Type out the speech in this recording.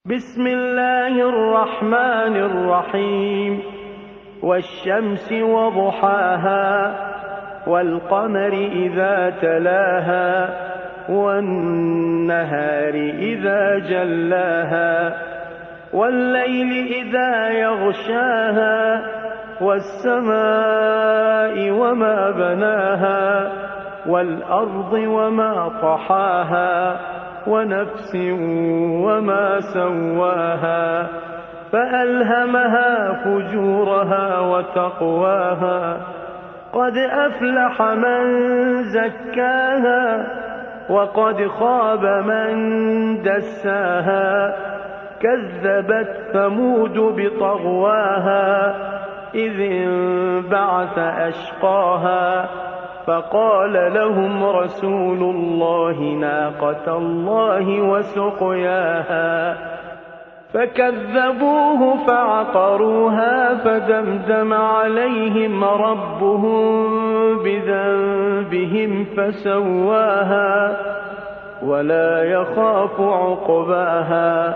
بسم الله الرحمن الرحيم والشمس وضحاها والقمر إذا تلاها والنهار إذا جلاها والليل إذا يغشاها والسماء وما بناها والأرض وما طحاها ونفس وما سواها فألهمها فجورها وتقواها قد أفلح من زكاها وقد خاب من دساها كذبت ثمود بطغواها إذ انبعث أشقاها فقال لهم رسول الله ناقة الله وسقياها فكذبوه فعقروها فدمدم عليهم ربهم بذنبهم فسواها ولا يخاف عقباها